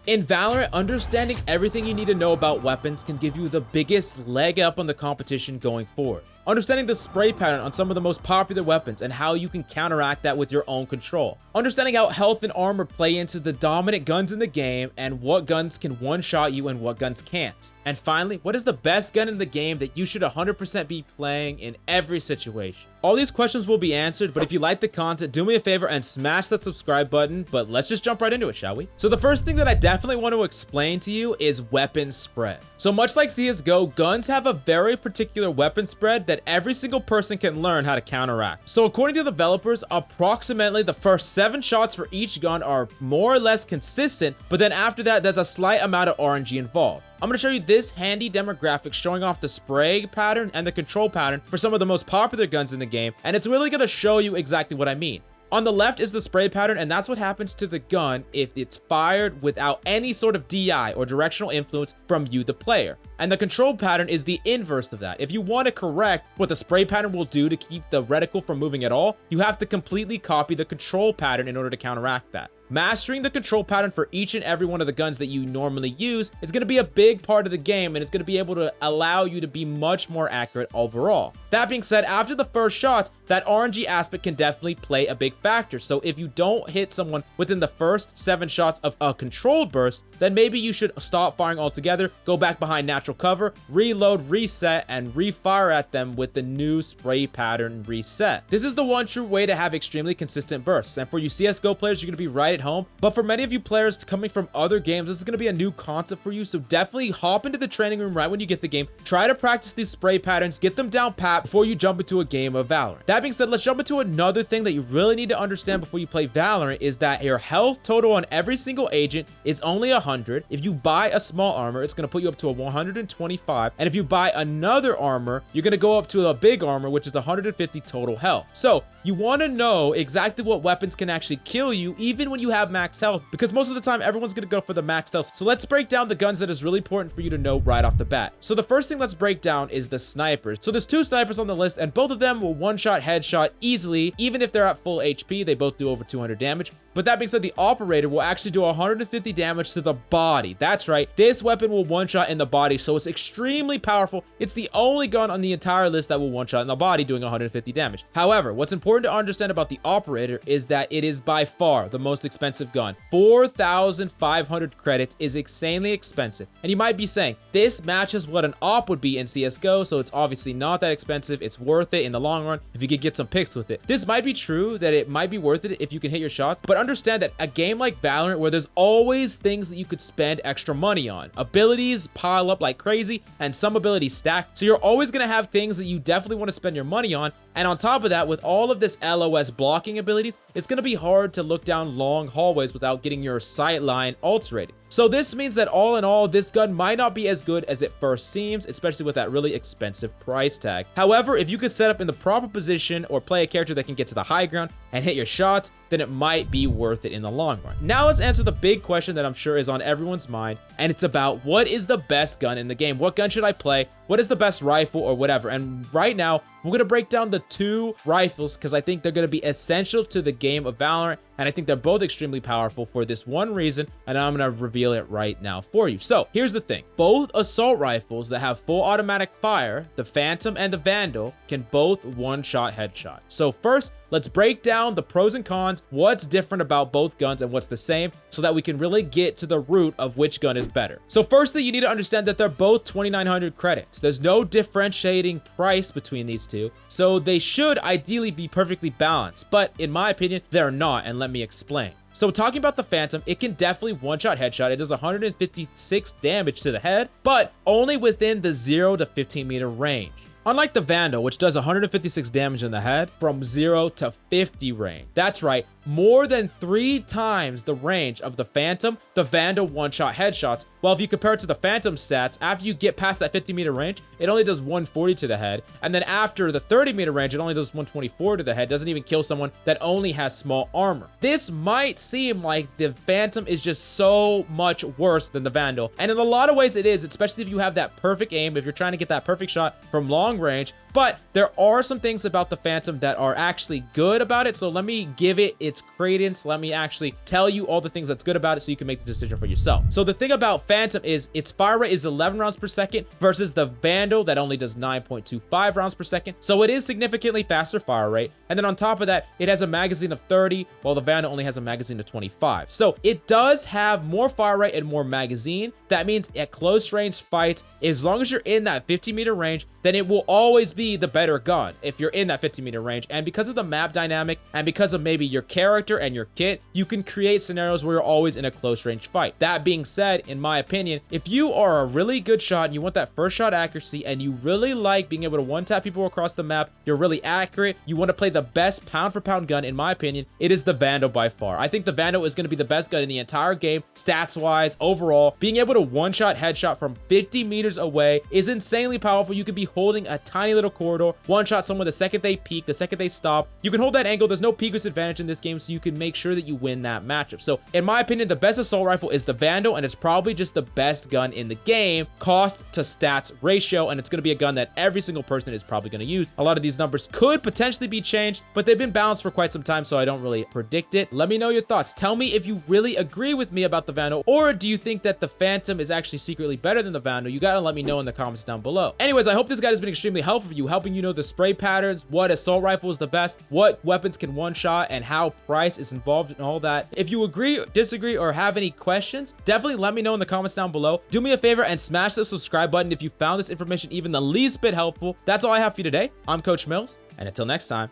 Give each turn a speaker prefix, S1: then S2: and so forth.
S1: In Valorant, understanding everything you need to know about weapons can give you the biggest leg up on the competition going forward. Understanding the spray pattern on some of the most popular weapons and how you can counteract that with your own control. Understanding how health and armor play into the dominant guns in the game and what guns can one-shot you and what guns can't. And finally, what is the best gun in the game that you should 100% be playing in every situation? All these questions will be answered, but if you like the content, do me a favor and smash that subscribe button. But let's just jump right into it, shall we? So the first thing that I definitely want to explain to you is weapon spread. So much like CSGO, guns have a very particular weapon spread that every single person can learn how to counteract. So according to the developers, approximately the first 7 shots for each gun are more or less consistent, but then after that, there's a slight amount of RNG involved. I'm going to show you this handy demographic showing off the spray pattern and the control pattern for some of the most popular guns in the game, and it's really going to show you exactly what I mean. On the left is the spray pattern, and that's what happens to the gun if it's fired without any sort of DI or directional influence from you, the player. And the control pattern is the inverse of that. If you want to correct what the spray pattern will do to keep the reticle from moving at all, you have to completely copy the control pattern in order to counteract that. Mastering the control pattern for each and every one of the guns that you normally use is going to be a big part of the game, and it's going to be able to allow you to be much more accurate overall. That being said, after the first shots, that RNG aspect can definitely play a big factor. So if you don't hit someone within the first 7 shots of a controlled burst, then maybe you should stop firing altogether, go back behind natural cover, reload, reset, and refire at them with the new spray pattern reset. This is the one true way to have extremely consistent bursts. And for you CSGO players, you're going to be right at home. But for many of you players coming from other games, this is going to be a new concept for you. So definitely hop into the training room right when you get the game. Try to practice these spray patterns, get them down pat before you jump into a game of Valorant. That being said, let's jump into another thing that you really need to understand before you play Valorant is that your health total on every single agent is only 100. If you buy a small armor, it's going to put you up to a 125. And if you buy another armor, you're going to go up to a big armor, which is 150 total health. So you want to know exactly what weapons can actually kill you, even when you have max health, because most of the time everyone's going to go for the max health. So let's break down the guns that is really important for you to know right off the bat. So the first thing let's break down is the snipers. So there's 2 snipers on the list, and both of them will one-shot headshot easily. Even if they're at full HP, they both do over 200 damage. But that being said, the operator will actually do 150 damage to the body. That's right, this weapon will one-shot in the body, so it's extremely powerful. It's the only gun on the entire list that will one-shot in the body, doing 150 damage. However, what's important to understand about the operator is that it is by far the most expensive gun. 4,500 credits is insanely expensive. And you might be saying, this matches what an op would be in CSGO, so it's obviously not that expensive. It's worth it in the long run if you could get some picks with it. This might be true that it might be worth it if you can hit your shots, but understand that a game like Valorant, where there's always things that you could spend extra money on, abilities pile up like crazy and some abilities stack, so you're always going to have things that you definitely want to spend your money on. And on top of that, with all of this LOS blocking abilities, it's going to be hard to look down long hallways without getting your sight line alterated. So this means that all in all, this gun might not be as good as it first seems, especially with that really expensive price tag. However, if you could set up in the proper position or play a character that can get to the high ground and hit your shots, then it might be worth it in the long run. Now let's answer the big question that I'm sure is on everyone's mind, and it's about what is the best gun in the game? What gun should I play? What is the best rifle or whatever? And right now, we're going to break down the 2 rifles because I think they're going to be essential to the game of Valorant, and I think they're both extremely powerful for this one reason, and I'm going to reveal it right now for you. So here's the thing. Both assault rifles that have full automatic fire, the Phantom and the Vandal, can both one-shot headshot. So first, let's break down the pros and cons, what's different about both guns and what's the same, so that we can really get to the root of which gun is better. So firstly, you need to understand that they're both 2,900 credits. There's no differentiating price between these two, so they should ideally be perfectly balanced, but in my opinion, they're not, and let me explain. So talking about the Phantom, it can definitely one-shot headshot. It does 156 damage to the head, but only within the 0 to 15 meter range. Unlike the Vandal, which does 156 damage in the head from 0 to 50 range. That's right, more than 3 times the range of the Phantom, the Vandal one-shot headshots. Well, if you compare it to the Phantom stats, after you get past that 50 meter range, it only does 140 to the head. And then after the 30 meter range, it only does 124 to the head. Doesn't even kill someone that only has small armor. This might seem like the Phantom is just so much worse than the Vandal. And in a lot of ways it is, especially if you have that perfect aim, if you're trying to get that perfect shot from long range. but there are some things about the Phantom that are actually good about it. So let me give it its credence. Let me actually tell you all the things that's good about it so you can make the decision for yourself. So the thing about Phantom is its fire rate is 11 rounds per second versus the Vandal that only does 9.25 rounds per second. So it is significantly faster fire rate. And then on top of that, it has a magazine of 30, while the Vandal only has a magazine of 25. So it does have more fire rate and more magazine. That means at close range fights, as long as you're in that 50-meter range, then it will always be the better gun if you're in that 50-meter range. And because of the map dynamic and because of maybe your character and your kit, you can create scenarios where you're always in a close range fight. That being said, in my opinion, if you are a really good shot and you want that first shot accuracy and you really like being able to one-tap people across the map, you're really accurate, you want to play the best pound for pound gun, in my opinion, it is the Vandal by far. I think the Vandal is going to be the best gun in the entire game, stats-wise, overall. Being able to one-shot headshot from 50 meters away is insanely powerful. You could be holding a tiny little corridor, one-shot someone the second they peek, the second they stop. You can hold that angle. There's no peek disadvantage in this game, so you can make sure that you win that matchup. So, in my opinion, the best assault rifle is the Vandal, and it's probably just the best gun in the game, cost to stats ratio, and it's going to be a gun that every single person is probably going to use. A lot of these numbers could potentially be changed, but they've been balanced for quite some time, so I don't really predict it. Let me know your thoughts. Tell me if you really agree with me about the Vandal, or do you think that the Phantom is actually secretly better than the Vandal? You gotta let me know in the comments down below. Anyways, I hope this guide has been extremely helpful for you, helping you know the spray patterns, what assault rifle is the best, what weapons can one-shot, and how price is involved in all that. If you agree, disagree, or have any questions, definitely let me know in the comments down below. Do me a favor and smash the subscribe button if you found this information even the least bit helpful. That's all I have for you today. I'm Coach Mills, and until next time,